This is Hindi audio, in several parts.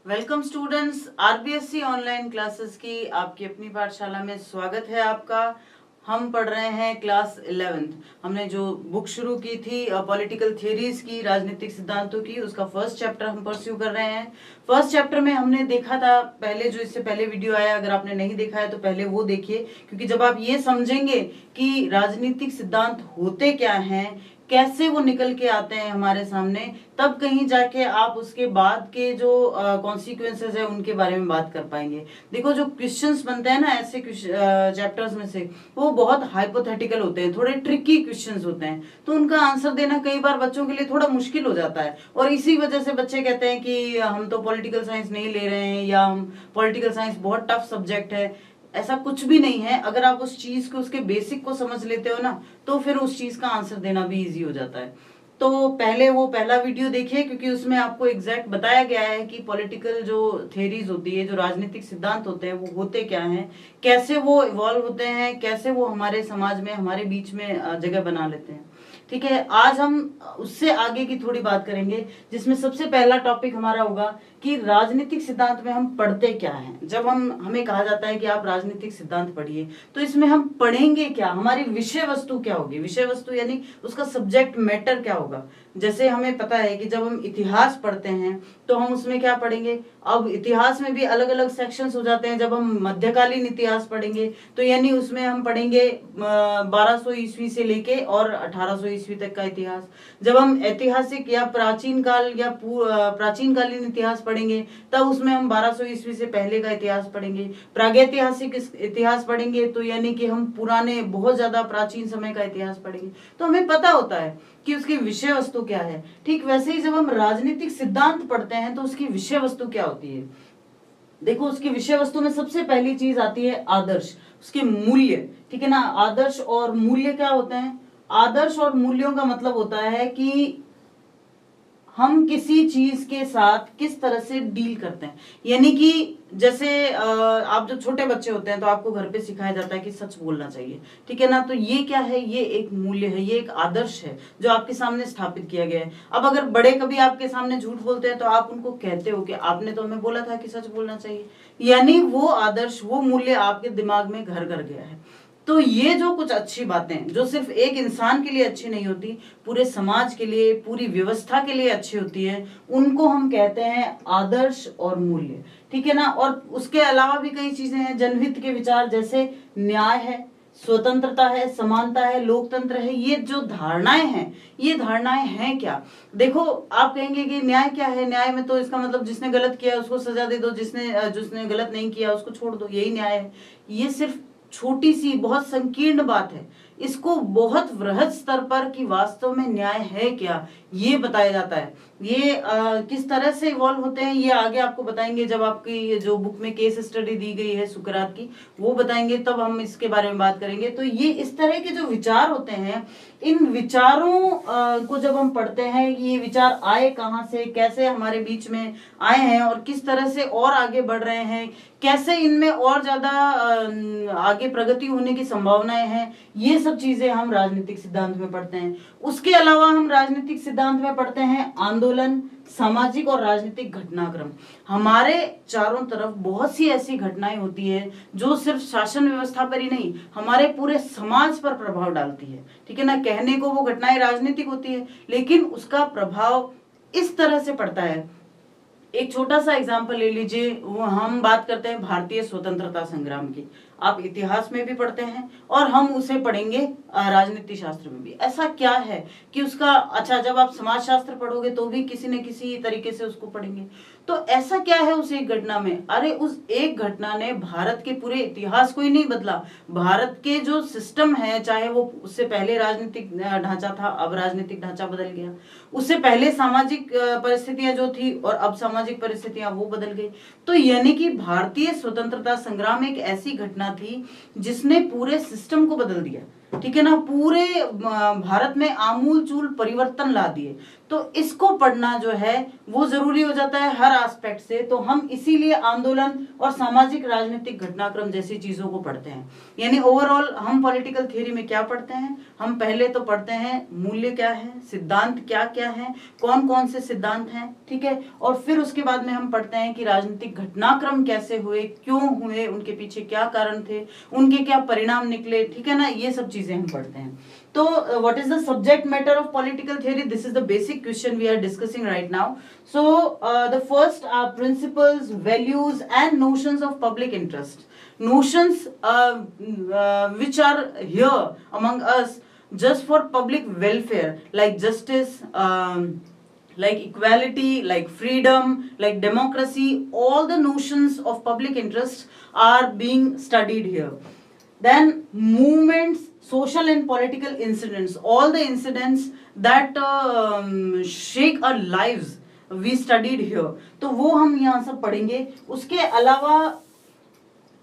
Welcome students, RBSC online classes की आपकी अपनी पाठशाला में स्वागत है आपका। हम पढ़ रहे हैं क्लास 11th। हमने जो बुक शुरू की थी पॉलिटिकल थियरीज की, राजनीतिक सिद्धांतों की, उसका फर्स्ट चैप्टर हम परस्यू कर रहे हैं। फर्स्ट चैप्टर में हमने देखा था पहले, जो इससे पहले वीडियो आया, अगर आपने नहीं देखा है तो पहले वो देखिए, क्योंकि जब आप ये समझेंगे कि राजनीतिक सिद्धांत होते क्या हैं, कैसे वो निकल के आते हैं हमारे सामने, तब कहीं जाके आप उसके बाद के जो कॉन्सिक्वेंसेस है उनके बारे में बात कर पाएंगे। देखो, जो क्वेश्चंस बनते हैं ना ऐसे चैप्टर्स में से, वो बहुत हाइपोथेटिकल होते हैं, थोड़े ट्रिकी क्वेश्चंस होते हैं, तो उनका आंसर देना कई बार बच्चों के लिए थोड़ा मुश्किल हो जाता है। और इसी वजह से बच्चे कहते हैं कि हम तो पॉलिटिकल साइंस नहीं ले रहे हैं, या हम पॉलिटिकल साइंस बहुत टफ सब्जेक्ट है। ऐसा कुछ भी नहीं है। अगर आप उस चीज को, उसके बेसिक को समझ लेते हो ना, तो फिर उस चीज का आंसर देना भी इजी हो जाता है। तो पहले वो पहला वीडियो देखिए, क्योंकि उसमें आपको एग्जैक्ट बताया गया है कि पॉलिटिकल जो थ्योरीज होती है, जो राजनीतिक सिद्धांत होते हैं, वो होते क्या हैं, कैसे वो इवॉल्व होते हैं, कैसे वो हमारे समाज में, हमारे बीच में जगह बना लेते हैं। ठीक है, आज हम उससे आगे की थोड़ी बात करेंगे, जिसमें सबसे पहला टॉपिक हमारा होगा कि राजनीतिक सिद्धांत में हम पढ़ते क्या हैं। जब हमें कहा जाता है कि आप राजनीतिक सिद्धांत पढ़िए, तो इसमें हम पढ़ेंगे क्या, हमारी विषय वस्तु क्या होगी। विषय वस्तु यानी उसका सब्जेक्ट मैटर क्या होगा। जैसे हमें पता है कि जब हम इतिहास पढ़ते हैं तो हम उसमें क्या पढ़ेंगे। अब इतिहास में भी अलग अलग सेक्शंस हो जाते हैं। जब हम मध्यकालीन इतिहास पढ़ेंगे तो यानी उसमें हम पढ़ेंगे 1200 ईस्वी से लेके और 1800 ईस्वी तक का इतिहास। जब हम ऐतिहासिक या प्राचीन काल या प्राचीन कालीन इतिहास पढ़ेंगे, तब उसमें हम 1200 ईस्वी से पहले का इतिहास पढ़ेंगे। प्रागैतिहासिक इतिहास पढ़ेंगे तो यानी कि हम पुराने, बहुत ज्यादा प्राचीन समय का इतिहास पढ़ेंगे। तो हमें पता होता है कि उसकी विषय वस्तु क्या है। ठीक वैसे ही जब हम राजनीतिक सिद्धांत पढ़ते हैं तो उसकी विषय वस्तु क्या होती है। देखो, उसकी विषय वस्तु में सबसे पहली चीज आती है आदर्श, उसके मूल्य। ठीक है ना, आदर्श और मूल्य क्या होते हैं। आदर्श और मूल्यों का मतलब होता है कि हम किसी चीज के साथ किस तरह से डील करते हैं। यानी कि जैसे आप जब छोटे बच्चे होते हैं तो आपको घर पे सिखाया जाता है कि सच बोलना चाहिए। ठीक है ना, तो ये क्या है, ये एक मूल्य है, ये एक आदर्श है जो आपके सामने स्थापित किया गया है। अब अगर बड़े कभी आपके सामने झूठ बोलते हैं तो आप उनको कहते हो कि आपने तो हमें बोला था कि सच बोलना चाहिए। यानी वो आदर्श, वो मूल्य आपके दिमाग में घर कर गया है। तो ये जो कुछ अच्छी बातें, जो सिर्फ एक इंसान के लिए अच्छी नहीं होती, पूरे समाज के लिए, पूरी व्यवस्था के लिए अच्छी होती है, उनको हम कहते हैं आदर्श और मूल्य। ठीक है ना। और उसके अलावा भी कई चीजें हैं, जनहित के विचार, जैसे न्याय है, स्वतंत्रता है, समानता है, लोकतंत्र है। ये जो धारणाएं हैं, ये धारणाएं हैं क्या। देखो, आप कहेंगे कि न्याय क्या है। न्याय में तो इसका मतलब जिसने गलत किया उसको सजा दे दो, जिसने गलत नहीं किया उसको छोड़ दो, यही न्याय है। ये सिर्फ छोटी सी, बहुत संकीर्ण बात है। इसको बहुत वृहद स्तर पर कि वास्तव में न्याय है क्या, ये बताया जाता है। ये किस तरह से इवॉल्व होते हैं, ये आगे आपको बताएंगे। जब आपकी जो बुक में केस स्टडी दी गई है सुकरात की, वो बताएंगे, तब हम इसके बारे में बात करेंगे। तो ये इस तरह के जो विचार होते हैं, इन विचारों को जब हम पढ़ते हैं, ये विचार आए कहाँ से, कैसे हमारे बीच में आए हैं और किस तरह से और आगे बढ़ रहे हैं, कैसे इनमें और ज्यादा आगे प्रगति होने की संभावनाएं हैं, ये सब चीजें हम राजनीतिक सिद्धांत में पढ़ते हैं। उसके अलावा हम राजनीतिक सिद्धांत में पढ़ते हैं आंदोलन, सामाजिक और राजनीतिक घटनाक्रम। हमारे चारों तरफ बहुत सी ऐसी घटनाएं होती है जो सिर्फ शासन व्यवस्था पर ही नहीं, हमारे पूरे समाज पर प्रभाव डालती है। ठीक है ना, कहने को वो घटनाएं राजनीतिक होती है, लेकिन उसका प्रभाव इस तरह से पड़ता है। एक छोटा सा एग्जाम्पल ले लीजिए, वो हम बात करते हैं भारतीय स्वतंत्रता संग्राम की। आप इतिहास में भी पढ़ते हैं और हम उसे पढ़ेंगे राजनीति शास्त्र में भी। ऐसा क्या है कि उसका, अच्छा, जब आप समाज शास्त्र पढ़ोगे तो भी किसी न किसी तरीके से उसको पढ़ेंगे। तो ऐसा क्या है उस एक घटना में। अरे, उस एक घटना ने भारत के पूरे इतिहास को ही नहीं बदला। भारत के जो सिस्टम है, चाहे वो उससे पहले राजनीतिक ढांचा था, अब राजनीतिक ढांचा बदल गया, उससे पहले सामाजिक परिस्थितियां जो थी और अब सामाजिक परिस्थितियां वो बदल गई। तो यानी कि भारतीय स्वतंत्रता संग्राम एक ऐसी घटना थी जिसने पूरे सिस्टम को बदल दिया। ठीक है ना, पूरे भारत में आमूल चूल परिवर्तन ला दिए। तो इसको पढ़ना जो है वो जरूरी हो जाता है हर एस्पेक्ट से। तो हम इसीलिए आंदोलन और सामाजिक राजनीतिक घटनाक्रम जैसी चीजों को पढ़ते हैं। यानी ओवरऑल हम पॉलिटिकल थ्योरी में क्या पढ़ते हैं, हम पहले तो पढ़ते हैं मूल्य क्या है, सिद्धांत क्या क्या है, कौन कौन से सिद्धांत हैं, ठीक है, और फिर उसके बाद में हम पढ़ते हैं कि राजनीतिक घटनाक्रम कैसे हुए, क्यों हुए, उनके पीछे क्या कारण थे, उनके क्या परिणाम निकले, ठीक है ना, ये सब चीजें हम पढ़ते हैं। तो what is the subject matter of political theory? This is the basic question we are discussing right now. So the first are principles, values and notions of public interest. Notions which are here among us just for public welfare, like justice, like equality, like freedom, like democracy. All the notions of public interest are being studied here. Then movements, social and political incidents, all the incidents that shake our lives, we studied here. तो वो हम यहाँ सब पढ़ेंगे। उसके अलावा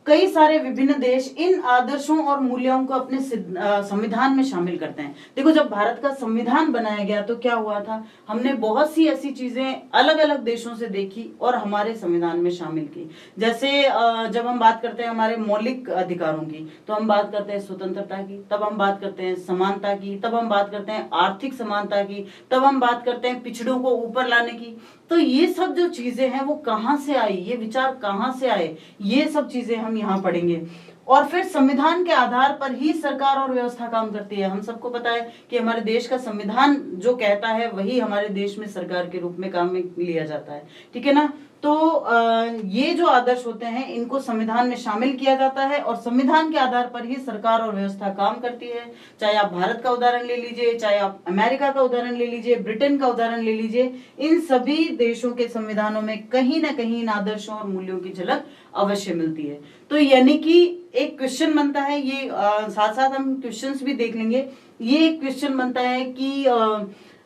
कई सारे विभिन्न देश इन आदर्शों और मूल्यों को अपने संविधान में शामिल करते हैं। देखो, जब भारत का संविधान बनाया गया तो क्या हुआ था, हमने बहुत सी ऐसी चीजें अलग अलग देशों से देखी और हमारे संविधान में शामिल की। जैसे जब हम बात करते हैं हमारे मौलिक अधिकारों की, तो हम बात करते हैं स्वतंत्रता की, तब हम बात करते हैं समानता की, तब हम बात करते हैं आर्थिक समानता की, तब हम बात करते हैं पिछड़ों को ऊपर लाने की। तो ये सब जो चीजें हैं वो कहाँ से आई, ये विचार कहाँ से आए, ये सब चीजें हम यहाँ पढ़ेंगे। और फिर संविधान के आधार पर ही सरकार और व्यवस्था काम करती है। हम सबको पता है कि हमारे देश का संविधान जो कहता है वही हमारे देश में सरकार के रूप में काम में लिया जाता है, ठीक है ना। तो ये जो आदर्श होते हैं इनको संविधान में शामिल किया जाता है और संविधान के आधार पर ही सरकार और व्यवस्था काम करती है। चाहे आप भारत का उदाहरण ले लीजिए, चाहे आप अमेरिका का उदाहरण ले लीजिए, ब्रिटेन का उदाहरण ले लीजिए, इन सभी देशों के संविधानों में कहीं ना कहीं इन आदर्शों और मूल्यों की झलक अवश्य मिलती है। तो यानी कि एक क्वेश्चन बनता है, ये साथ साथ हम क्वेश्चंस भी देख लेंगे। ये एक क्वेश्चन बनता है कि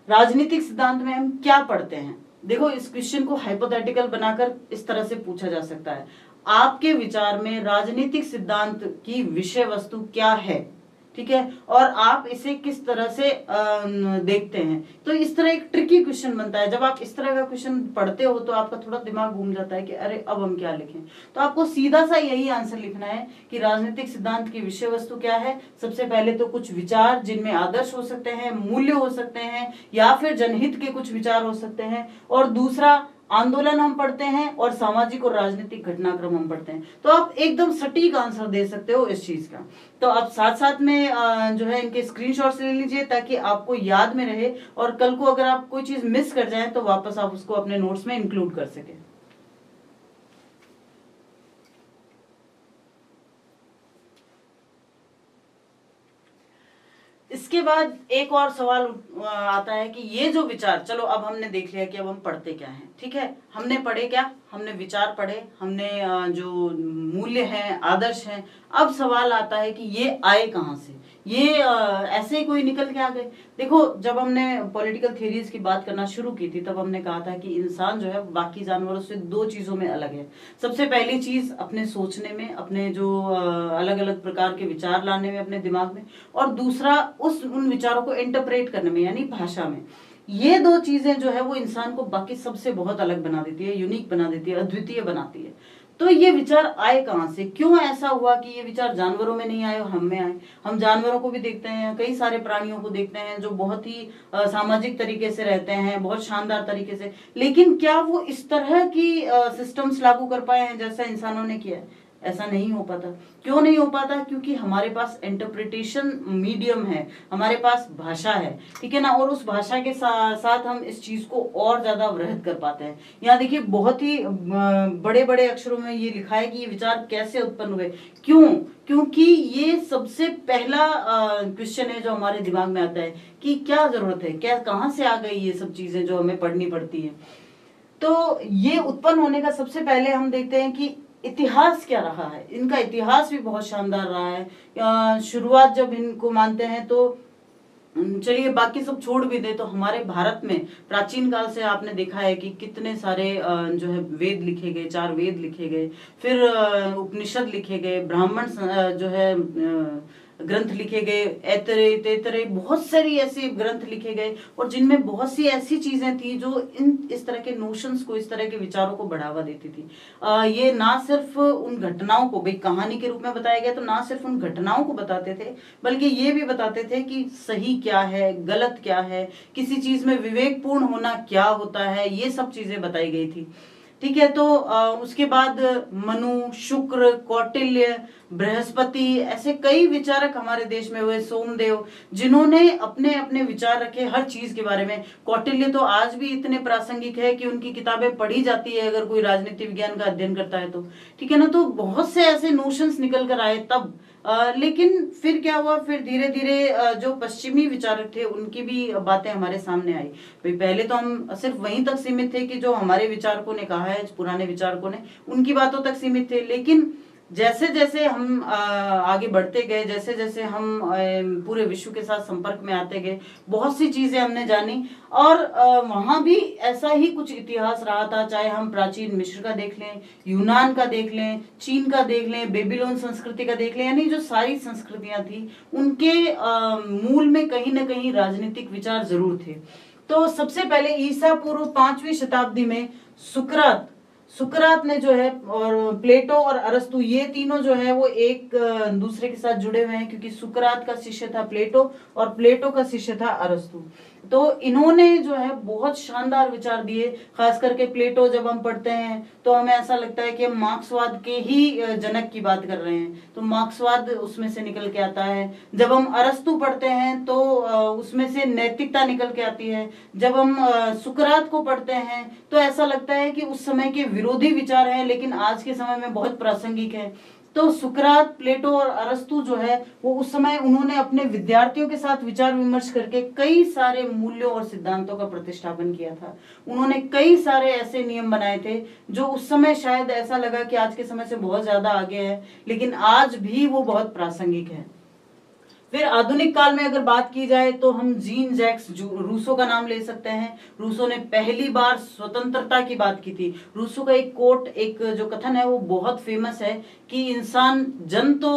राजनीतिक सिद्धांत में हम क्या पढ़ते हैं। देखो, इस क्वेश्चन को हाइपोथेटिकल बनाकर इस तरह से पूछा जा सकता है, आपके विचार में राजनीतिक सिद्धांत की विषय वस्तु क्या है, ठीक है, और आप इसे किस तरह से देखते हैं। तो इस तरह एक ट्रिकी क्वेश्चन बनता है। जब आप इस तरह का क्वेश्चन पढ़ते हो तो आपका थोड़ा दिमाग घूम जाता है कि अरे अब हम क्या लिखें। तो आपको सीधा सा यही आंसर लिखना है कि राजनीतिक सिद्धांत की विषय वस्तु क्या है। सबसे पहले तो कुछ विचार जिनमें आदर्श हो सकते हैं, मूल्य हो सकते हैं, या फिर जनहित के कुछ विचार हो सकते हैं, और दूसरा आंदोलन हम पढ़ते हैं और सामाजिक और राजनीतिक घटनाक्रम हम पढ़ते हैं। तो आप एकदम सटीक आंसर दे सकते हो इस चीज का। तो आप साथ साथ में जो है इनके स्क्रीनशॉट्स ले लीजिए ताकि आपको याद में रहे, और कल को अगर आप कोई चीज मिस कर जाए तो वापस आप उसको अपने नोट्स में इंक्लूड कर सके। इसके बाद एक और सवाल आता है कि ये जो विचार, चलो अब हमने देख लिया कि अब हम पढ़ते क्या हैं, ठीक है, हमने पढ़े क्या, हमने विचार पढ़े, हमने जो मूल्य हैं, आदर्श हैं। अब सवाल आता है कि ये आए कहाँ से, ये ऐसे ही कोई निकल के आ गए। देखो, जब हमने पॉलिटिकल थ्योरीज की बात करना शुरू की थी तब हमने कहा था कि इंसान जो है बाकी जानवरों से दो चीजों में अलग है। सबसे पहली चीज अपने सोचने में, अपने जो अलग अलग प्रकार के विचार लाने में अपने दिमाग में, और दूसरा उन विचारों को इंटरप्रेट करने में, यानी भाषा में। ये दो चीजें जो है वो इंसान को बाकी सबसे बहुत अलग बना देती है, यूनिक बना देती है, अद्वितीय बनाती है। तो ये विचार आए कहाँ से, क्यों ऐसा हुआ कि ये विचार जानवरों में नहीं आए और हम में आए। हम जानवरों को भी देखते हैं, कई सारे प्राणियों को देखते हैं जो बहुत ही सामाजिक तरीके से रहते हैं, बहुत शानदार तरीके से, लेकिन क्या वो इस तरह की सिस्टम्स लागू कर पाए हैं जैसा इंसानों ने किया है? ऐसा नहीं हो पाता। क्यों नहीं हो पाता? क्योंकि हमारे पास इंटरप्रिटेशन मीडियम है, हमारे पास भाषा है, ठीक है ना, और उस भाषा के साथ हम इस चीज को और ज्यादा वृहद कर पाते हैं। यहाँ देखिए, बहुत ही बड़े बड़े अक्षरों में ये लिखा है कि ये विचार कैसे उत्पन्न हुए। क्यों? क्योंकि ये सबसे पहला क्वेश्चन है जो हमारे दिमाग में आता है कि क्या जरूरत है, क्या कहाँ से आ गई ये सब चीजें जो हमें पढ़नी पड़ती है। तो ये उत्पन्न होने का सबसे पहले हम देखते हैं कि इतिहास क्या रहा है। इनका इतिहास भी बहुत शानदार रहा है। शुरुआत जब इनको मानते हैं तो चलिए बाकी सब छोड़ भी दे, तो हमारे भारत में प्राचीन काल से आपने देखा है कि कितने सारे जो है वेद लिखे गए, 4 वेद लिखे गए, फिर उपनिषद लिखे गए, ब्राह्मण जो है ग्रंथ लिखे गए, ऐतरे तेतरे, बहुत सारी ऐसे ग्रंथ लिखे गए और जिनमें बहुत सी ऐसी चीजें थी जो इस तरह के नोशंस को, इस तरह के विचारों को बढ़ावा देती थी। ये ना सिर्फ उन घटनाओं को भाई कहानी के रूप में बताया गया, तो ना सिर्फ उन घटनाओं को बताते थे बल्कि ये भी बताते थे कि सही क्या है, गलत क्या है, किसी चीज में विवेकपूर्ण होना क्या होता है, ये सब चीजें बताई गई थी। ठीक है, तो उसके बाद मनु, शुक्र, कौटिल्य, बृहस्पति, ऐसे कई विचारक हमारे देश में हुए, सोमदेव, जिन्होंने अपने अपने विचार रखे हर चीज के बारे में। कौटिल्य तो आज भी इतने प्रासंगिक है कि उनकी किताबें पढ़ी जाती है अगर कोई राजनीति विज्ञान का अध्ययन करता है तो। ठीक है ना, तो बहुत से ऐसे नोशंस निकल कर आए तब। लेकिन फिर क्या हुआ, फिर धीरे धीरे जो पश्चिमी विचारक थे उनकी भी बातें हमारे सामने आई। भाई पहले तो हम सिर्फ वहीं तक सीमित थे कि जो हमारे विचारकों ने कहा है, पुराने विचारकों ने, उनकी बातों तक सीमित थे। लेकिन जैसे जैसे हम आगे बढ़ते गए, जैसे जैसे हम पूरे विश्व के साथ संपर्क में आते गए, बहुत सी चीजें हमने जानी और वहां भी ऐसा ही कुछ इतिहास रहा था। चाहे हम प्राचीन मिस्र का देख लें, यूनान का देख लें, चीन का देख लें, बेबीलोन संस्कृति का देख लें, यानी जो सारी संस्कृतियां थी उनके मूल में कहीं ना कहीं राजनीतिक विचार जरूर थे। तो सबसे पहले ईसा पूर्व 5वीं शताब्दी में सुकरात ने जो है, और प्लेटो और अरस्तु, ये तीनों जो है वो एक दूसरे के साथ जुड़े हुए हैं, क्योंकि सुकरात का शिष्य था प्लेटो और प्लेटो का शिष्य था अरस्तु। तो इन्होंने जो है बहुत शानदार विचार दिए। खास करके प्लेटो जब हम पढ़ते हैं तो हमें ऐसा लगता है कि हम मार्क्सवाद के ही जनक की बात कर रहे हैं, तो मार्क्सवाद उसमें से निकल के आता है। जब हम अरस्तु पढ़ते हैं तो उसमें से नैतिकता निकल के आती है। जब हम सुकरात को पढ़ते हैं तो ऐसा लगता है कि उस समय के विरोधी विचार हैं लेकिन आज के समय में बहुत प्रासंगिक है। तो सुकरात, प्लेटो और अरस्तु जो है वो उस समय उन्होंने अपने विद्यार्थियों के साथ विचार विमर्श करके कई सारे मूल्यों और सिद्धांतों का प्रतिष्ठापन किया था। उन्होंने कई सारे ऐसे नियम बनाए थे जो उस समय शायद ऐसा लगा कि आज के समय से बहुत ज्यादा आगे है, लेकिन आज भी वो बहुत प्रासंगिक है। फिर आधुनिक काल में अगर बात की जाए तो हम जीन जैक्स रूसो का नाम ले सकते हैं। रूसो ने पहली बार स्वतंत्रता की बात की थी। रूसो का एक कोट, एक जो कथन है वो बहुत फेमस है कि इंसान जन तो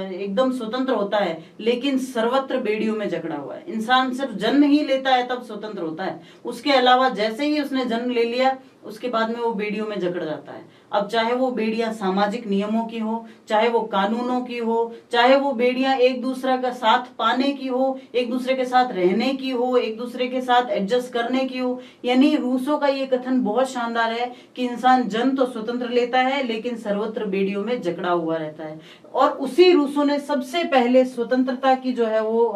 एकदम स्वतंत्र होता है लेकिन सर्वत्र बेड़ियों में जकड़ा हुआ है। इंसान सिर्फ जन्म ही लेता है तब स्वतंत्र होता है, उसके अलावा जैसे ही उसने जन्म ले लिया उसके बाद में वो बेड़ियों में जकड़ जाता है। अब चाहे वो बेड़ियां सामाजिक नियमों की हो, चाहे वो कानूनों की हो, चाहे वो बेड़ियां एक दूसरे का साथ पाने की हो, एक दूसरे के साथ रहने की हो, एक दूसरे के साथ एडजस्ट करने की हो। यानी रूसो का ये कथन बहुत शानदार है कि इंसान जन्म तो स्वतंत्र लेता है लेकिन सर्वत्र बेड़ियों में जकड़ा हुआ रहता है। और उसी रूसो ने सबसे पहले स्वतंत्रता की जो है वो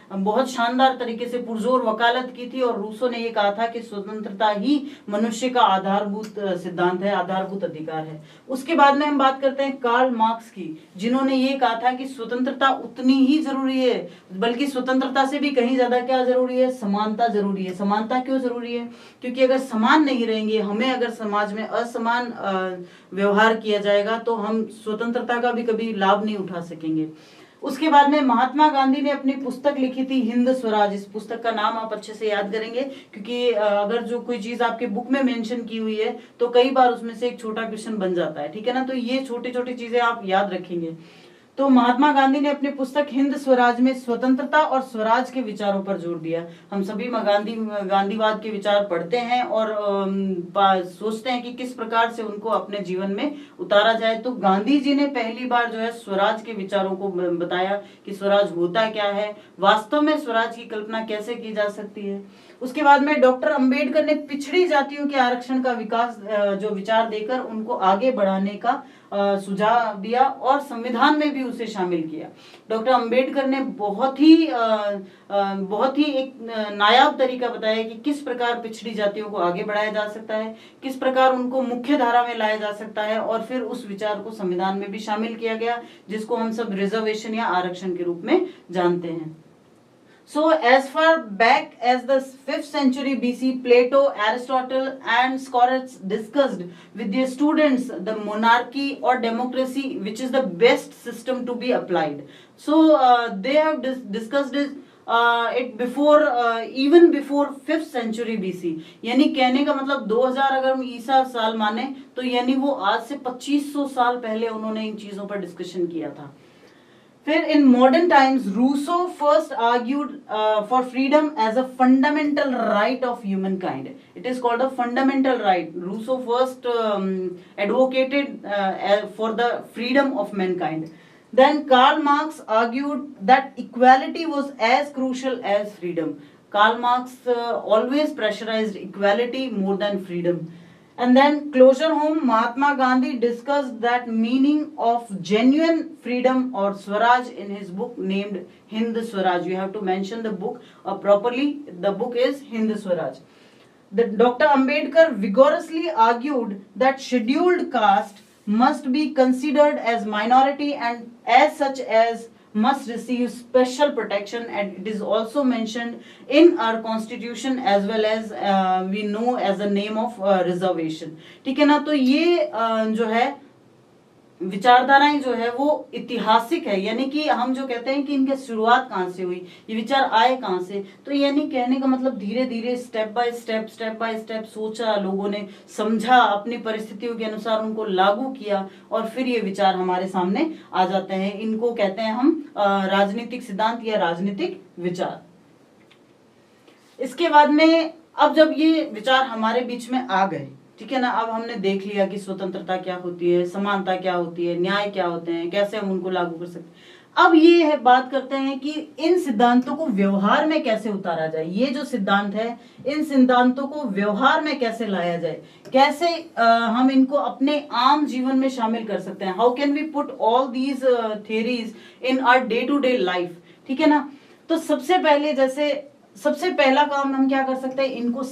बहुत शानदार तरीके से पुरजोर वकालत की थी। और रूसो ने ये कहा था कि स्वतंत्रता ही मनुष्य का आधारभूत सिद्धांत है, आधारभूत अधिकार है। उसके बाद में हम बात करते हैं कार्ल मार्क्स की, जिन्होंने ये कहा था कि स्वतंत्रता उतनी ही जरूरी है, बल्कि स्वतंत्रता से भी कहीं ज्यादा क्या जरूरी है, समानता जरूरी है। समानता क्यों जरूरी है? क्योंकि अगर समान नहीं रहेंगे, हमें अगर समाज में असमान व्यवहार किया जाएगा तो हम स्वतंत्रता का भी कभी लाभ नहीं उठा सकेंगे। उसके बाद में महात्मा गांधी ने अपनी पुस्तक लिखी थी हिंद स्वराज। इस पुस्तक का नाम आप अच्छे से याद करेंगे क्योंकि अगर जो कोई चीज आपके बुक में मेंशन की हुई है तो कई बार उसमें से एक छोटा क्वेश्चन बन जाता है, ठीक है ना। तो ये छोटी छोटी चीजें आप याद रखेंगे। तो महात्मा गांधी ने अपनी पुस्तक हिंद स्वराज में स्वतंत्रता और स्वराज के विचारों पर जोर दिया। हम सभी गांधीवाद के विचार पढ़ते हैं और सोचते हैं कि किस प्रकार से उनको अपने जीवन में उतारा जाए। तो गांधी जी ने पहली बार जो है स्वराज के विचारों को बताया कि स्वराज होता क्या है, वास्तव में स्वराज की कल्पना कैसे की जा सकती है। उसके बाद में डॉक्टर अंबेडकर ने पिछड़ी जातियों के आरक्षण का विकास जो विचार देकर उनको आगे बढ़ाने का सुझाव दिया और संविधान में भी उसे शामिल किया। डॉक्टर अंबेडकर ने बहुत ही एक नायाब तरीका बताया कि किस प्रकार पिछड़ी जातियों को आगे बढ़ाया जा सकता है, किस प्रकार उनको मुख्य धारा में लाया जा सकता है, और फिर उस विचार को संविधान में भी शामिल किया गया जिसको हम सब रिजर्वेशन या आरक्षण के रूप में जानते हैं। So as far back as the 5th century BC, Plato, Aristotle and scholars discussed with their students the monarchy or democracy, which is the best system to be applied. So they have discussed it before even before 5th century BC. यानी कहने का मतलब 2000 अगर हम ईसा साल माने तो यानी वो आज से 2500 साल पहले उन्होंने इन चीजों पर डिस्कशन किया था। फिर in modern times Rousseau first argued for freedom as a fundamental right of humankind. It is called a fundamental right. Rousseau first advocated for the freedom of mankind. Then Karl Marx argued that equality was as crucial as freedom. Karl Marx always pressurized equality more than freedom. And then closure home, Mahatma Gandhi discussed that meaning of genuine freedom or Swaraj in his book named Hind Swaraj. You have to mention the book properly. The book is Hind Swaraj. Dr. Ambedkar vigorously argued that scheduled caste must be considered as minority and as such as must receive special protection, and it is also mentioned in our constitution as well as we know as the name of reservation. ठीक है ना. तो ये जो है विचारधाराएं जो है वो ऐतिहासिक है, यानी कि हम जो कहते हैं कि इनकी शुरुआत कहाँ से हुई, ये विचार आए कहाँ से, तो यानी कहने का मतलब धीरे धीरे स्टेप बाय स्टेप सोचा, लोगों ने समझा, अपनी परिस्थितियों के अनुसार उनको लागू किया और फिर ये विचार हमारे सामने आ जाते हैं. इनको कहते हैं हम राजनीतिक सिद्धांत या राजनीतिक विचार. इसके बाद में अब जब ये विचार हमारे बीच में आ गए, ठीक है ना, अब हमने देख लिया कि स्वतंत्रता क्या होती है, समानता क्या होती है, न्याय क्या होते हैं, कैसे हम उनको लागू कर सकते हैं. अब ये है बात करते हैं कि इन सिद्धांतों को व्यवहार में कैसे उतारा जाए. ये जो सिद्धांत है, इन सिद्धांतों को व्यवहार में कैसे लाया जाए, कैसे हम इनको अपने आम जीवन में शामिल कर सकते हैं. How can we put all these theories in our day to day life. ठीक है ना. तो सबसे पहला काम हम क्या कर सकते हैं, इनको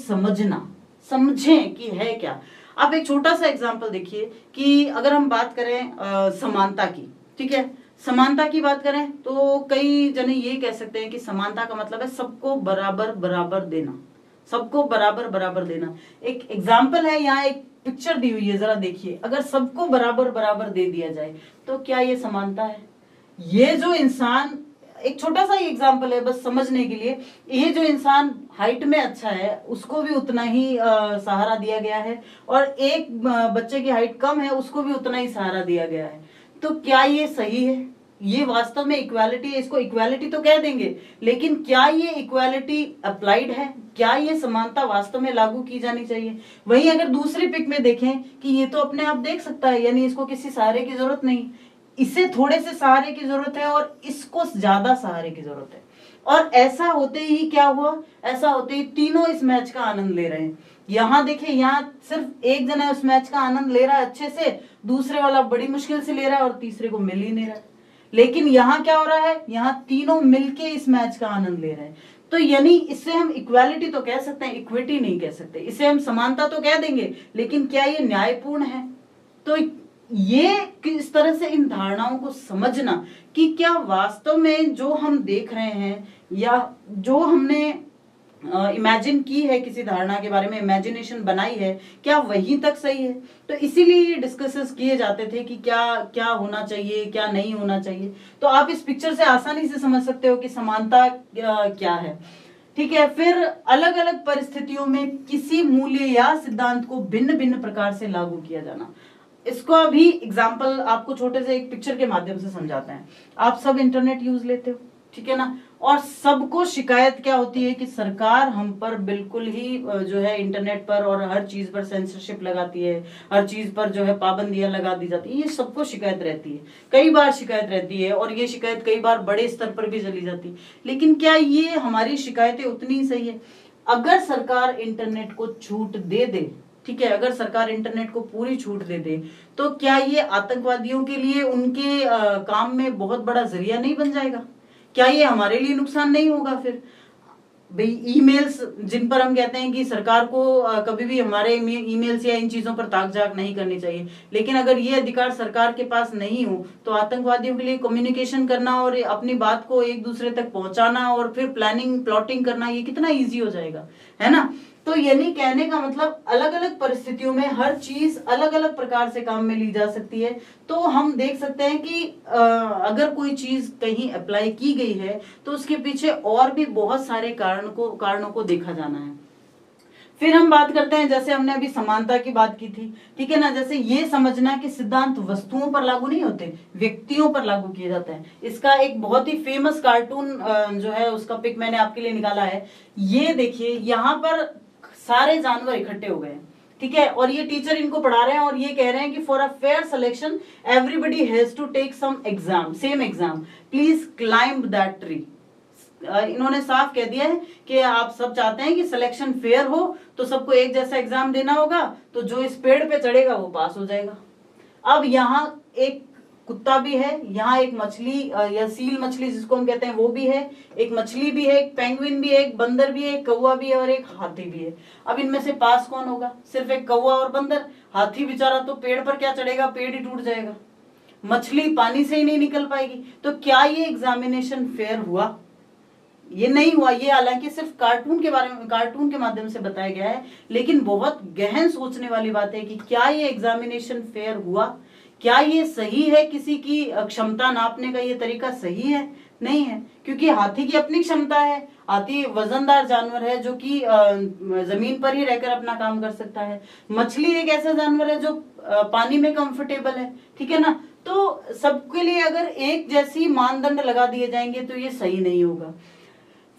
समझें कि है क्या. आप एक छोटा सा एग्जांपल देखिए कि अगर हम बात करें समानता की, ठीक है, समानता की बात करें तो कई जने ये कह सकते हैं कि समानता का मतलब है सबको बराबर देना, सबको बराबर देना. एक एग्जांपल है, यहाँ एक पिक्चर दी हुई है, जरा देखिए. अगर सबको बराबर दे दिया जाए तो क्या ये समानता है? ये जो इंसान, एक छोटा सा ही एग्जांपल है बस समझने के लिए, ये जो इंसान हाइट में अच्छा है उसको भी उतना ही सहारा दिया गया है, और एक बच्चे की हाइट कम है उसको भी उतना ही सहारा दिया गया है. तो क्या ये सही है? ये वास्तव में इक्वालिटी है? इसको इक्वालिटी तो कह देंगे, लेकिन क्या ये इक्वालिटी अप्लाइड है? क्या ये समानता वास्तव में लागू की जानी चाहिए? वहीं अगर दूसरी पिक में देखें कि ये तो अपने आप देख सकता है, यानी इसको किसी सहारे की जरूरत नहीं, इसे थोड़े से सहारे की जरूरत है और इसको ज्यादा सहारे की जरूरत है. और ऐसा होते ही क्या हुआ, ऐसा होते ही तीनों इस मैच का आनंद ले रहे हैं. यहाँ देखिए, यहाँ सिर्फ एक जना उस मैच का आनंद ले रहा है अच्छे से, दूसरे वाला बड़ी मुश्किल से ले रहा है और तीसरे को मिल ही नहीं रहा है. लेकिन यहाँ क्या हो रहा है, यहाँ तीनों मिलके इस मैच का आनंद ले रहे हैं. तो यानी इससे हम इक्वालिटी तो कह सकते हैं, इक्विटी नहीं कह सकते. इसे हम समानता तो कह देंगे, लेकिन क्या ये न्यायपूर्ण है? तो ये किस तरह से इन धारणाओं को समझना कि क्या वास्तव में जो हम देख रहे हैं या जो हमने इमेजिन की है किसी धारणा के बारे में, इमेजिनेशन बनाई है, क्या वहीं तक सही है? तो इसीलिए ये डिस्कसेस किए जाते थे कि क्या क्या होना चाहिए, क्या नहीं होना चाहिए. तो आप इस पिक्चर से आसानी से समझ सकते हो कि समानता क्या है. ठीक है. फिर अलग अलग परिस्थितियों में किसी मूल्य या सिद्धांत को भिन्न भिन्न प्रकार से लागू किया जाना. इसको अभी एग्जाम्पल आपको छोटे से एक पिक्चर के माध्यम से समझाते हैं. आप सब इंटरनेट यूज लेते हो, ठीक है ना, और सबको शिकायत क्या होती है कि सरकार हम पर बिल्कुल ही जो है इंटरनेट पर और हर चीज पर सेंसरशिप लगाती है, हर चीज पर जो है पाबंदियां लगा दी जाती है. ये सबको शिकायत रहती है, कई बार शिकायत रहती है, और ये शिकायत कई बार बड़े स्तर पर भी चली जाती है. लेकिन क्या ये हमारी शिकायतें उतनी ही सही है? अगर सरकार इंटरनेट को छूट दे दे, ठीक है, अगर सरकार इंटरनेट को पूरी छूट दे दे, तो क्या ये आतंकवादियों के लिए उनके काम में बहुत बड़ा जरिया नहीं बन जाएगा? क्या ये हमारे लिए नुकसान नहीं होगा? फिर भाई ईमेल्स जिन पर हम कहते हैं कि सरकार को कभी भी हमारे ईमेल्स या इन चीजों पर ताक झाक नहीं करनी चाहिए, लेकिन अगर ये अधिकार सरकार के पास नहीं हो तो आतंकवादियों के लिए कम्युनिकेशन करना और अपनी बात को एक दूसरे तक पहुंचाना और फिर प्लानिंग प्लॉटिंग करना, ये कितना ईजी हो जाएगा, है ना. तो यानी कहने का मतलब अलग अलग परिस्थितियों में हर चीज अलग अलग प्रकार से काम में ली जा सकती है. तो हम देख सकते हैं कि अगर कोई चीज कहीं अप्लाई की गई है तो उसके पीछे और भी बहुत सारे कारणों को देखा जाना है. फिर हम बात करते हैं, जैसे हमने अभी समानता की बात की थी, ठीक है ना, जैसे ये समझना कि सिद्धांत वस्तुओं पर लागू नहीं होते, व्यक्तियों पर लागू किए जाते हैं। इसका एक बहुत ही फेमस कार्टून जो है उसका पिक मैंने आपके लिए निकाला है। ये देखिए, यहाँ पर सारे जानवर इकट्ठे हो गए हैं, ठीक है, और ये टीचर इनको पढ़ा रहे हैं और ये कह रहे हैं कि for a fair selection everybody has to take some exam, same exam, please climb that tree. इन्होंने साफ कह दिया है कि आप सब चाहते हैं कि सिलेक्शन फेयर हो, तो सबको एक जैसा एग्जाम देना होगा, तो जो इस पेड़ पे चढ़ेगा वो पास हो जाएगा। अब यहाँ एक कुत्ता भी है, यहाँ एक मछली या सील मछली जिसको हम कहते हैं वो भी है, एक मछली भी है, एक पेंगुइन भी है, एक बंदर भी है, एक कौवा भी है और एक हाथी भी है। अब इनमें से पास कौन होगा? सिर्फ एक कौवा और बंदर। हाथी बेचारा तो पेड़ पर क्या चढ़ेगा, पेड़ ही टूट जाएगा। मछली पानी से ही नहीं निकल पाएगी। तो क्या ये एग्जामिनेशन फेयर हुआ? ये नहीं हुआ। ये हालांकि सिर्फ कार्टून के बारे में, कार्टून के माध्यम से बताया गया है, लेकिन बहुत गहन सोचने वाली बात है कि क्या ये एग्जामिनेशन फेयर हुआ? क्या ये सही है? किसी की क्षमता नापने का ये तरीका सही है? नहीं है, क्योंकि हाथी की अपनी क्षमता है। हाथी वजनदार जानवर है जो कि जमीन पर ही रहकर अपना काम कर सकता है। मछली एक ऐसा जानवर है जो पानी में कंफर्टेबल है, ठीक है ना। तो सबके लिए अगर एक जैसी मानदंड लगा दिए जाएंगे तो ये सही नहीं होगा।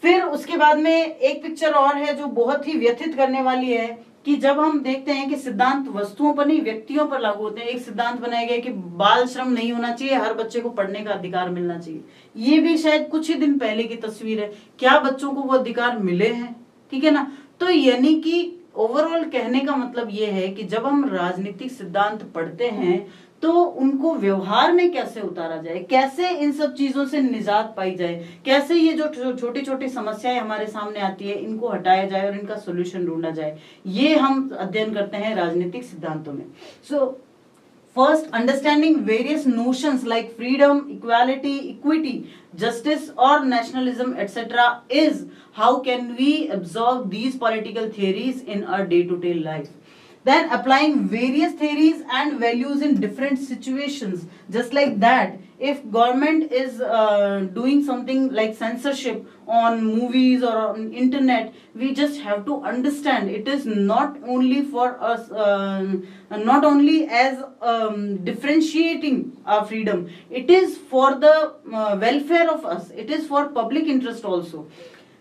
फिर उसके बाद में एक पिक्चर और है जो बहुत ही व्यथित करने वाली है कि जब हम देखते हैं कि सिद्धांत वस्तुओं पर नहीं व्यक्तियों पर लागू होते हैं। एक सिद्धांत बनाया गया कि बाल श्रम नहीं होना चाहिए, हर बच्चे को पढ़ने का अधिकार मिलना चाहिए। ये भी शायद कुछ ही दिन पहले की तस्वीर है। क्या बच्चों को वो अधिकार मिले हैं? ठीक है ना। तो यानी कि ओवरऑल कहने का मतलब ये है कि जब हम राजनीतिक सिद्धांत पढ़ते हैं तो उनको व्यवहार में कैसे उतारा जाए, कैसे इन सब चीजों से निजात पाई जाए, कैसे ये जो छोटी छोटी समस्याएं हमारे सामने आती है इनको हटाया जाए और इनका सोल्यूशन ढूंढा जाए, ये हम अध्ययन करते हैं राजनीतिक सिद्धांतों में। So first, understanding various notions like freedom, equality, equity, justice or nationalism etc. is how can we absorb these political theories in our day-to-day life. Then applying various theories and values in different situations, just like that if government is doing something like censorship on movies or on internet, we just have to understand it is not only for us, not only as differentiating our freedom, it is for the welfare of us, it is for public interest also.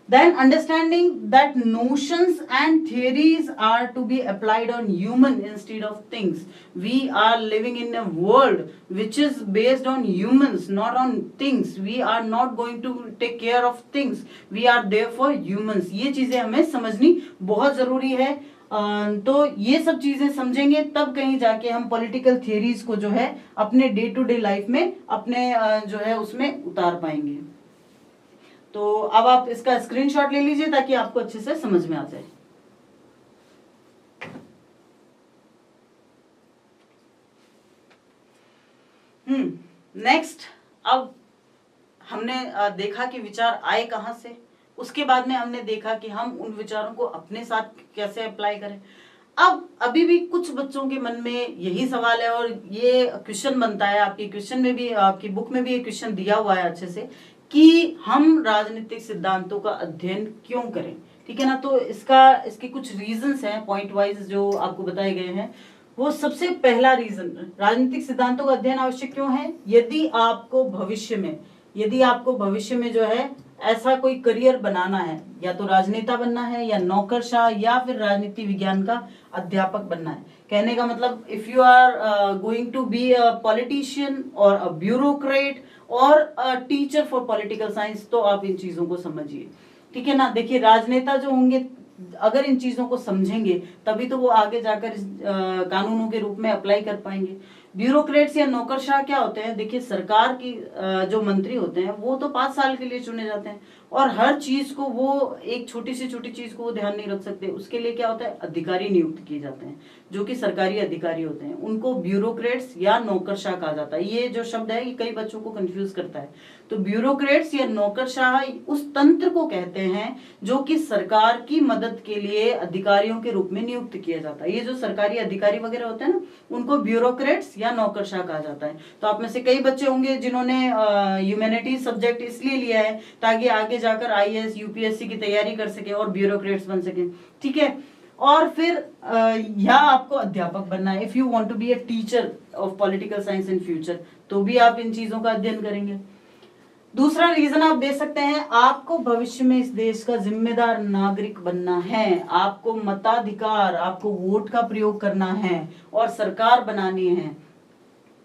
Then understanding that notions and theories are to be applied on human instead of things. We are living in a world which is based on humans, not on things. We are not going to take care of things. We are there for humans. ये चीजें हमें समझनी बहुत जरूरी है। तो ये सब चीजें समझेंगे तब कहीं जाके हम पॉलिटिकल थियरीज को जो है अपने डे टू डे लाइफ में अपने जो है उसमें उतार पाएंगे। तो अब आप इसका स्क्रीनशॉट ले लीजिए ताकि आपको अच्छे से समझ में आ जाए। नेक्स्ट, अब हमने देखा कि विचार आए कहां से, उसके बाद में हमने देखा कि हम उन विचारों को अपने साथ कैसे अप्लाई करें। अब अभी भी कुछ बच्चों के मन में यही सवाल है और ये क्वेश्चन बनता है, आपकी क्वेश्चन में भी, आपकी बुक में भी ये क्वेश्चन दिया हुआ है अच्छे से कि हम राजनीतिक सिद्धांतों का अध्ययन क्यों करें, ठीक है ना। तो इसके कुछ रीजंस हैं पॉइंट वाइज जो आपको बताए गए हैं। वो सबसे पहला रीजन, राजनीतिक सिद्धांतों का अध्ययन आवश्यक क्यों है? यदि आपको भविष्य में जो है ऐसा कोई करियर बनाना है, या तो राजनेता बनना है या नौकरशाह या फिर राजनीति विज्ञान का अध्यापक बनना है। कहने का मतलब if you are going to be a politician और अ ब्यूरोक्रेट और a teacher for political science, तो आप इन चीजों को समझिए, ठीक है ना। देखिए, राजनेता जो होंगे अगर इन चीजों को समझेंगे तभी तो वो आगे जाकर कानूनों के रूप में अप्लाई कर पाएंगे। ब्यूरोक्रेट्स या नौकरशाह क्या होते हैं? देखिए, सरकार की जो मंत्री होते हैं वो तो 5 साल के लिए चुने जाते हैं और हर चीज को वो एक छोटी चीज को वो ध्यान नहीं रख सकते। उसके लिए क्या होता है? अधिकारी नियुक्त किए जाते हैं जो कि सरकारी अधिकारी होते हैं, उनको ब्यूरोक्रेट्स या नौकरशाह कहा जाता है। ये जो शब्द है ये कई बच्चों को कंफ्यूज करता है। तो ब्यूरोक्रेट्स या नौकरशाह उस तंत्र को कहते हैं जो कि सरकार की मदद के लिए अधिकारियों के रूप में नियुक्त किया जाता है। ये जो सरकारी अधिकारी वगैरह होते हैं ना, उनको ब्यूरोक्रेट्स या नौकरशाह कहा जाता है। तो आप में से कई बच्चे होंगे जिन्होंने ह्यूमैनिटीज सब्जेक्ट इसलिए लिया है ताकि आगे जाकर IAS UPSC की तैयारी कर सके और ब्यूरोक्रेट्स बन सके, ठीक है। और फिर या आपको अध्यापक बनना है, if you want to be a teacher of political science in future, तो भी आप इन चीजों का अध्ययन करेंगे। दूसरा रीजन आप दे सकते हैं, आपको भविष्य में इस देश का जिम्मेदार नागरिक बनना है, आपको मताधिकार, आपको वोट का प्रयोग करना है और सरकार बनानी है।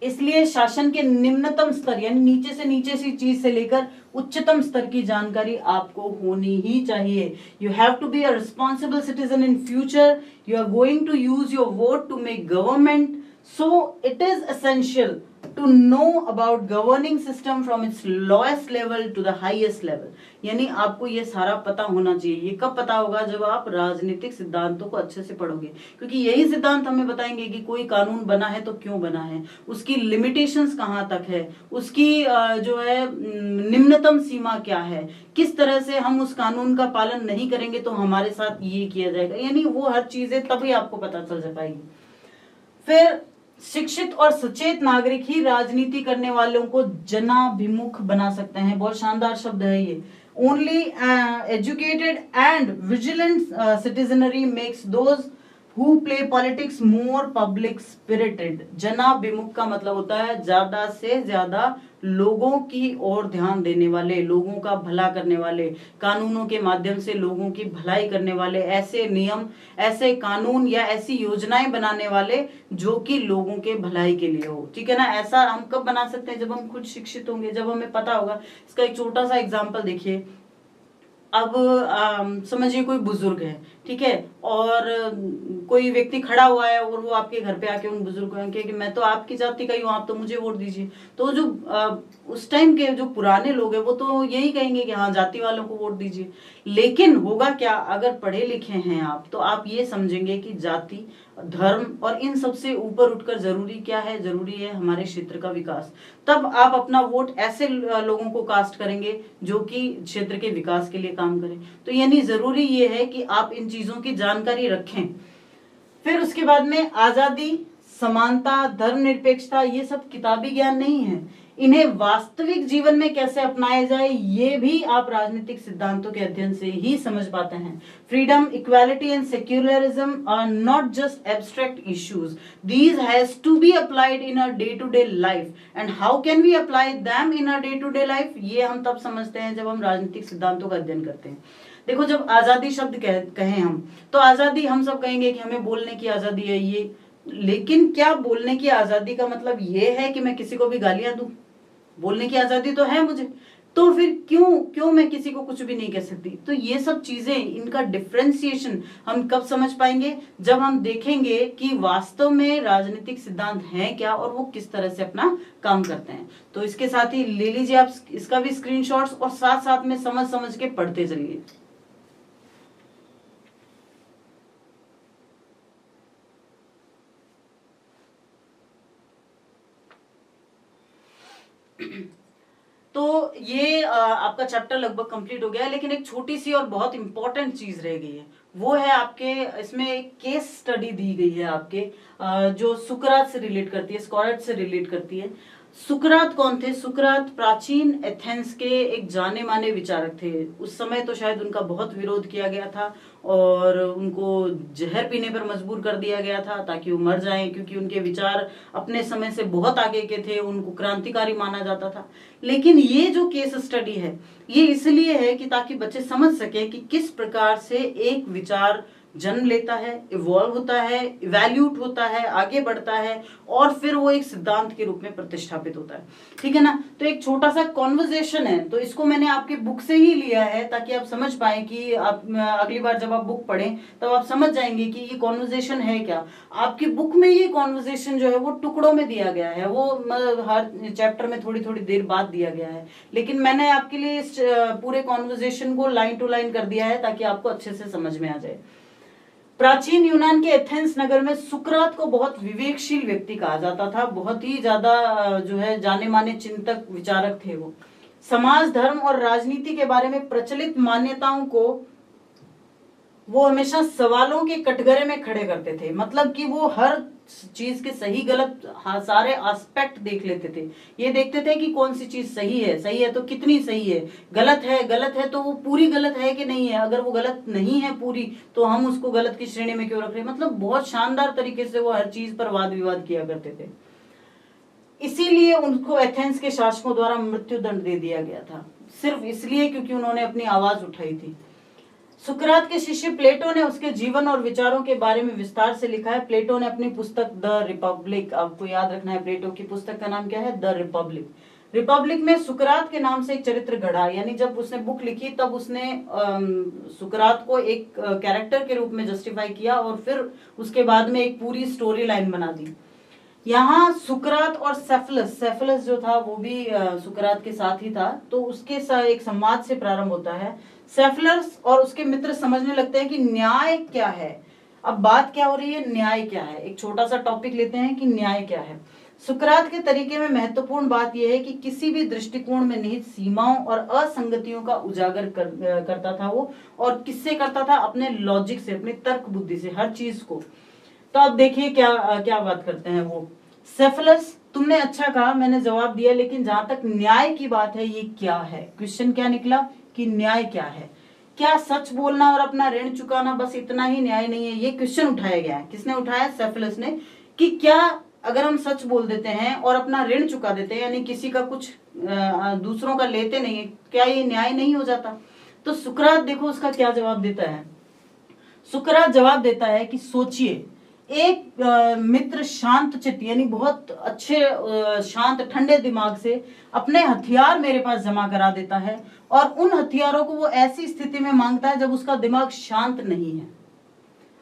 इसलिए शासन के निम्नतम स्तर यानी नीचे से नीचे सी चीज से लेकर उच्चतम स्तर की जानकारी आपको होनी ही चाहिए। You have to be a responsible citizen in future, you are going to use your vote to make government, so it is essential to know about governing system from its lowest level to the highest level। यानी आपको ये सारा पता होना चाहिए। ये कब पता होगा? जब आप राजनीतिक सिद्धांतों को अच्छे से पढ़ोगे, क्योंकि यही सिद्धांत हमें बताएंगे कि कोई कानून बना है तो क्यों बना है, उसकी लिमिटेशंस कहाँ तक है, उसकी जो है निम्नतम सीमा क्या है, किस तरह से हम उस कानून का पालन नहीं करेंगे तो हमारे साथ ये किया जाएगा। यानी वो हर चीजें तभी आपको पता चल पाएगी। फिर शिक्षित और सचेत नागरिक ही राजनीति करने वालों को जनाभिमुख बना सकते हैं। बहुत शानदार शब्द है ये। Only educated and vigilant citizenry makes those who play politics more public spirited. जनाभिमुख का मतलब होता है ज्यादा से ज्यादा लोगों की ओर ध्यान देने वाले, लोगों का भला करने वाले, कानूनों के माध्यम से लोगों की भलाई करने वाले, ऐसे नियम, ऐसे कानून या ऐसी योजनाएं बनाने वाले जो कि लोगों के भलाई के लिए हो। ठीक है ना? ऐसा हम कब बना सकते हैं? जब हम खुद शिक्षित होंगे, जब हमें पता होगा। इसका एक छोटा सा एग्जाम्पल देखिए। अब समझिए कोई बुजुर्ग है, ठीक है, और कोई व्यक्ति खड़ा हुआ है और वो आपके घर पे आके उन बुजुर्ग को कि मैं तो आपकी जाति का ही हूँ, आप तो मुझे वोट दीजिए। तो जो उस टाइम के जो पुराने लोग हैं वो तो यही कहेंगे कि हाँ, जाति वालों को वोट दीजिए। लेकिन होगा क्या? अगर पढ़े लिखे हैं आप तो आप ये समझेंगे कि जाति, धर्म और इन सबसे ऊपर उठकर जरूरी क्या है? जरूरी है हमारे क्षेत्र का विकास। तब आप अपना वोट ऐसे लोगों को कास्ट करेंगे जो कि क्षेत्र के विकास के लिए काम करें। तो यानी जरूरी ये है कि आप इन चीजों की जानकारी रखें। फिर उसके बाद में आजादी, समानता, धर्मनिरपेक्षता, ये सब किताबी ज्ञान नहीं है। इन्हें वास्तविक जीवन में कैसे अपनाया जाए ये भी आप राजनीतिक सिद्धांतों के अध्ययन से ही समझ पाते हैं। Freedom, equality and secularism are not just abstract issues, these has to be applied in our day to day life. And how can we apply them in our day to day life? ये हम तब समझते हैं जब हम राजनीतिक सिद्धांतों का अध्ययन करते हैं। देखो, जब आजादी शब्द कहें हम, तो आजादी हम सब कहेंगे कि हमें बोलने की आजादी है ये, लेकिन क्या बोलने की आजादी का मतलब ये है कि मैं किसी को भी गालियां दूं? बोलने की आजादी तो है मुझे, तो फिर क्यों मैं किसी को कुछ भी नहीं कह सकती? तो ये सब चीजें, इनका डिफरेंशिएशन हम कब समझ पाएंगे? जब हम देखेंगे कि वास्तव में राजनीतिक सिद्धांत हैं क्या और वो किस तरह से अपना काम करते हैं। तो इसके साथ ही ले लीजिए आप इसका भी स्क्रीनशॉट्स और साथ साथ में समझ के पढ़ते चलिए। तो ये आपका चैप्टर लगभग कंप्लीट हो गया है, लेकिन एक छोटी सी और बहुत इंपॉर्टेंट चीज रह गई है। वो है आपके इसमें एक केस स्टडी दी गई है आपके, जो सुकरात से रिलेट करती है, स्कोरात से रिलेट करती है। सुकरात कौन थे? सुकरात प्राचीन एथेंस के एक जाने माने विचारक थे। उस समय तो शायद उनका बहुत विरोध किया गया था और उनको जहर पीने पर मजबूर कर दिया गया था ताकि वो मर जाएं, क्योंकि उनके विचार अपने समय से बहुत आगे के थे, उनको क्रांतिकारी माना जाता था। लेकिन ये जो केस स्टडी है ये इसलिए है कि ताकि बच्चे समझ सके कि किस प्रकार से एक विचार जन्म लेता है, इवॉल्व होता है, इवैल्यूट होता है, आगे बढ़ता है और फिर वो एक सिद्धांत के रूप में प्रतिष्ठापित होता है। ठीक है ना? तो एक छोटा सा कॉन्वर्सेशन है, तो इसको मैंने आपके बुक से ही लिया है ताकि आप समझ पाए कि आप अगली बार जब आप बुक पढ़ें तब आप समझ जाएंगे कि ये कॉन्वर्सेशन है क्या। आपकी बुक में ये कॉन्वर्सेशन जो है वो टुकड़ों में दिया गया है, वो हर चैप्टर में थोड़ी थोड़ी देर बाद दिया गया है, लेकिन मैंने आपके लिए इस पूरे कॉन्वर्सेशन को लाइन टू लाइन कर दिया है ताकि आपको अच्छे से समझ में आ जाए। प्राचीन यूनान के एथेंस नगर में सुकरात को बहुत विवेकशील व्यक्ति कहा जाता था, बहुत ही ज्यादा जो है जाने माने चिंतक विचारक थे वो। समाज, धर्म और राजनीति के बारे में प्रचलित मान्यताओं को वो हमेशा सवालों के कटघरे में खड़े करते थे, मतलब कि वो हर चीज के सही गलत सारे एस्पेक्ट देख लेते थे। ये देखते थे कि कौन सी चीज सही है तो कितनी सही है, गलत है तो वो पूरी गलत है कि नहीं है, अगर वो गलत नहीं है पूरी तो हम उसको गलत की श्रेणी में क्यों रख रहे हैं। मतलब बहुत शानदार तरीके से वो हर चीज पर वाद विवाद किया करते थे। इसीलिए उनको एथेंस के शासकों द्वारा मृत्यु दंड दे दिया गया था, सिर्फ इसलिए क्योंकि उन्होंने अपनी आवाज उठाई थी। सुकरात के शिष्य प्लेटो ने उसके जीवन और विचारों के बारे में विस्तार से लिखा है। प्लेटो ने अपनी पुस्तक द रिपब्लिक, आपको याद रखना है प्लेटो की पुस्तक का नाम क्या है, द रिपब्लिक। रिपब्लिक में सुकरात के नाम से एक चरित्र गढ़ा, यानी जब उसने बुक लिखी तब उसने सुकरात को एक कैरेक्टर के रूप में जस्टिफाई किया और फिर उसके बाद में एक पूरी स्टोरी लाइन बना दी। यहाँ सुकरात और सेफलस जो था वो भी सुकरात के साथ ही था, तो उसके साथ एक संवाद से प्रारंभ होता है। सेफलस और उसके मित्र समझने लगते हैं कि न्याय क्या है। अब बात क्या हो रही है, न्याय क्या है। एक छोटा सा टॉपिक लेते हैं कि न्याय क्या है। सुकरात के तरीके में महत्वपूर्ण बात यह है कि किसी भी दृष्टिकोण में निहित सीमाओं और असंगतियों का उजागर करता था वो, और किससे करता था, अपने लॉजिक से, अपनी तर्क बुद्धि से हर चीज को। तो अब देखिए क्या बात करते हैं वो। सेफलस, तुमने अच्छा कहा, मैंने जवाब दिया, लेकिन जहां तक न्याय की बात है ये क्या है। क्वेश्चन क्या निकला कि न्याय क्या है। क्या सच बोलना और अपना ऋण चुकाना बस इतना ही न्याय नहीं है। ये क्वेश्चन उठाया गया है। किसने उठाया, सेफलस ने, कि क्या अगर हम सच बोल देते हैं और अपना ऋण चुका देते हैं, यानी किसी का कुछ दूसरों का लेते नहीं है, क्या ये न्याय नहीं हो जाता। तो सुकरात देखो उसका क्या जवाब देता है। सुकरात जवाब देता है कि सोचिए, एक मित्र शांत चित्त यानी बहुत अच्छे शांत ठंडे दिमाग से अपने हथियार मेरे पास जमा करा देता है, और उन हथियारों को वो ऐसी स्थिति में मांगता है जब उसका दिमाग शांत नहीं है।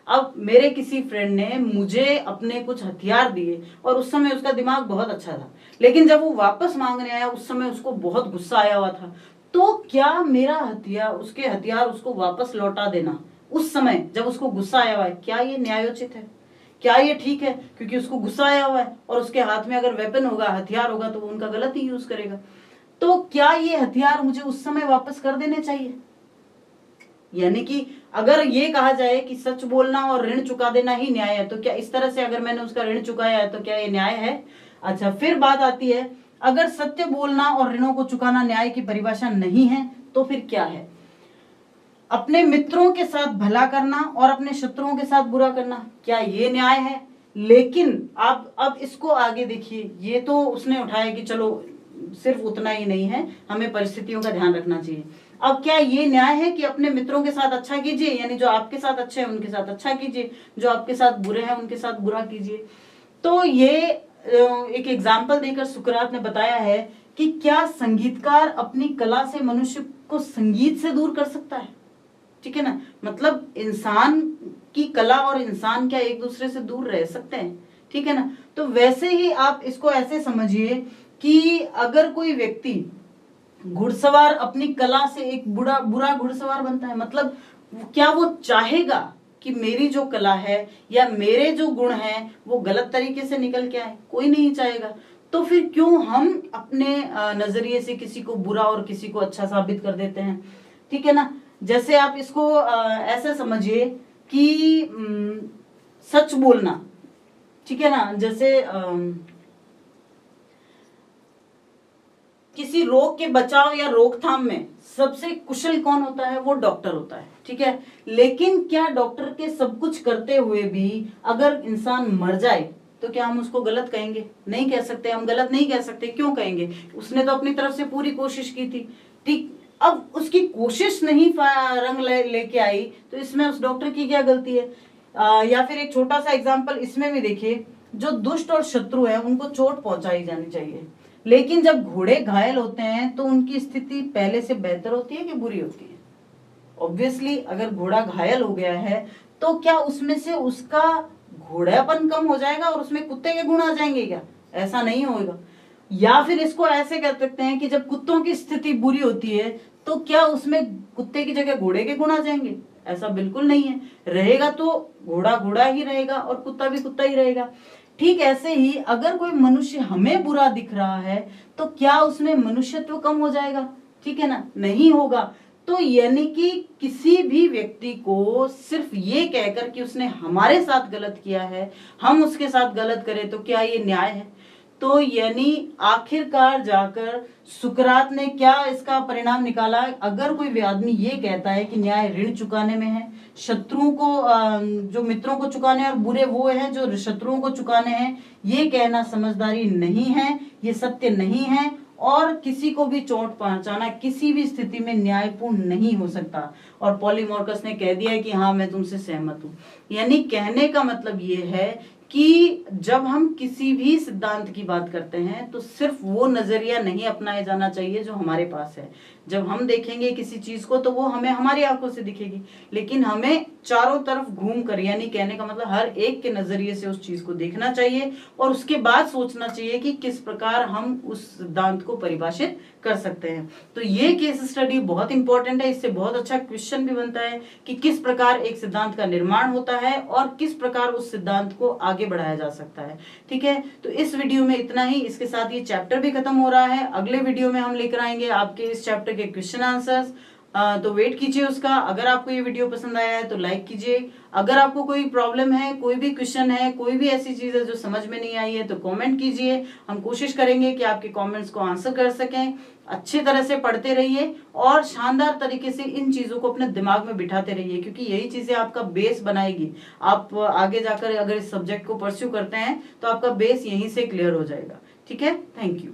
अब मेरे किसी फ्रेंड ने मुझे अपने कुछ हथियार दिए और उस समय उसका दिमाग बहुत अच्छा था, लेकिन जब वो वापस मांगने आया उस समय उसको बहुत गुस्सा आया हुआ था। तो क्या मेरा हथियार, उसके हथियार उसको वापस लौटा देना उस समय जब उसको गुस्सा आया हुआ है, क्या ये न्यायोचित है, क्या ये ठीक है। क्योंकि उसको गुस्सा आया हुआ है और उसके हाथ में अगर वेपन होगा, हथियार होगा, तो वो उनका गलत ही यूज करेगा। तो क्या ये हथियार मुझे उस समय वापस कर देने चाहिए। यानी कि अगर ये कहा जाए कि सच बोलना और ऋण चुका देना ही न्याय है, तो क्या इस तरह से अगर मैंने उसका ऋण चुकाया है तो क्या ये न्याय है। अच्छा, फिर बात आती है, अगर सत्य बोलना और ऋणों को चुकाना न्याय की परिभाषा नहीं है तो फिर क्या है। अपने मित्रों के साथ भला करना और अपने शत्रुओं के साथ बुरा करना, क्या ये न्याय है। लेकिन आप अब इसको आगे देखिए, ये तो उसने उठाया कि चलो सिर्फ उतना ही नहीं है, हमें परिस्थितियों का ध्यान रखना चाहिए। अब क्या ये न्याय है कि अपने मित्रों के साथ अच्छा कीजिए, यानी जो आपके साथ अच्छे हैं उनके साथ अच्छा कीजिए, जो आपके साथ बुरे हैं उनके साथ बुरा कीजिए। तो ये एक एग्जाम्पल देकर सुकरात ने बताया है कि क्या संगीतकार अपनी कला से मनुष्य को संगीत से दूर कर सकता है। ठीक है ना, मतलब इंसान की कला और इंसान क्या एक दूसरे से दूर रह सकते हैं। ठीक है ना, तो वैसे ही आप इसको ऐसे समझिए कि अगर कोई व्यक्ति घुड़सवार अपनी कला से एक बुरा घुड़सवार बनता है, मतलब क्या वो चाहेगा कि मेरी जो कला है या मेरे जो गुण हैं वो गलत तरीके से निकल के आए, कोई नहीं चाहेगा। तो फिर क्यों हम अपने नजरिए से किसी को बुरा और किसी को अच्छा साबित कर देते हैं। ठीक है ना, जैसे आप इसको ऐसा समझिए कि सच बोलना, ठीक है ना, जैसे किसी रोग के बचाव या रोकथाम में सबसे कुशल कौन होता है, वो डॉक्टर होता है। ठीक है, लेकिन क्या डॉक्टर के सब कुछ करते हुए भी अगर इंसान मर जाए तो क्या हम उसको गलत कहेंगे, नहीं कह सकते, हम गलत नहीं कह सकते। क्यों कहेंगे, उसने तो अपनी तरफ से पूरी कोशिश की थी। ठीक, अब उसकी कोशिश नहीं रंग लेके आई तो इसमें उस डॉक्टर की क्या गलती है। या फिर एक छोटा सा एग्जांपल इसमें भी देखिए, जो दुष्ट और शत्रु है उनको चोट पहुंचाई जानी चाहिए, लेकिन जब घोड़े घायल होते हैं तो उनकी स्थिति पहले से बेहतर होती है कि बुरी होती है। ऑब्वियसली अगर घोड़ा घायल हो गया है तो क्या उसमें से उसका घोड़ापन कम हो जाएगा और उसमें कुत्ते के गुण आ जाएंगे क्या, ऐसा नहीं होगा। या फिर इसको ऐसे कह सकते हैं कि जब कुत्तों की स्थिति बुरी होती है तो क्या उसमें कुत्ते की जगह घोड़े के गुण आ जाएंगे, ऐसा बिल्कुल नहीं है। रहेगा तो घोड़ा घोड़ा ही रहेगा और कुत्ता भी कुत्ता ही रहेगा। ठीक ऐसे ही अगर कोई मनुष्य हमें बुरा दिख रहा है तो क्या उसमें मनुष्यत्व कम हो जाएगा, ठीक है ना, नहीं होगा। तो यानी कि किसी भी व्यक्ति को सिर्फ ये कहकर कि उसने हमारे साथ गलत किया है, हम उसके साथ गलत करें, तो क्या ये न्याय है? तो यानी आखिरकार जाकर सुकरात ने क्या इसका परिणाम निकाला? अगर कोई आदमी ये कहता है कि न्याय ऋण चुकाने में है, शत्रुओं को जो मित्रों को चुकाने और बुरे वो हैं जो शत्रुओं को चुकाने हैं, ये कहना समझदारी नहीं है, ये सत्य नहीं है, और किसी को भी चोट पहुंचाना किसी भी स्थिति में न्यायपूर्ण नहीं हो सकता। और पॉलीमॉर्कस ने कह दिया है कि हाँ, मैं तुमसे सहमत हूं। यानी कहने का मतलब ये है कि जब हम किसी भी सिद्धांत की बात करते हैं तो सिर्फ वो नजरिया नहीं अपनाया जाना चाहिए जो हमारे पास है। जब हम देखेंगे किसी चीज को तो वो हमें हमारी आंखों से दिखेगी, लेकिन हमें चारों तरफ घूम कर, यानी कहने का मतलब हर एक के नजरिए से उस चीज को देखना चाहिए और उसके बाद सोचना चाहिए कि किस प्रकार हम उस सिद्धांत को परिभाषित कर सकते हैं। तो ये केस स्टडी बहुत इंपॉर्टेंट है। इससे बहुत अच्छा क्वेश्चन भी बनता है कि किस प्रकार एक सिद्धांत का निर्माण होता है और किस प्रकार उस सिद्धांत को आगे बढ़ाया जा सकता है। ठीक है, तो इस वीडियो में इतना ही। इसके साथ ये चैप्टर भी खत्म हो रहा है। अगले वीडियो में हम लेकर आएंगे आपके इस चैप्टर के क्वेश्चन आंसर्स। तो वेट कीजिए उसका। अगर आपको ये वीडियो पसंद आया है तो लाइक कीजिए। अगर आपको कोई प्रॉब्लम है, कोई भी क्वेश्चन है, कोई भी ऐसी चीज है जो समझ में नहीं आई है तो कमेंट कीजिए। हम कोशिश करेंगे कि आपके कमेंट्स को आंसर कर सकें। अच्छी तरह से पढ़ते रहिए और शानदार तरीके से इन चीजों को अपने दिमाग में बिठाते रहिए, क्योंकि यही चीजें आपका बेस बनाएगी। आप आगे जाकर अगर इस सब्जेक्ट को परस्यू करते हैं तो आपका बेस यहीं से क्लियर हो जाएगा। ठीक है, थैंक यू।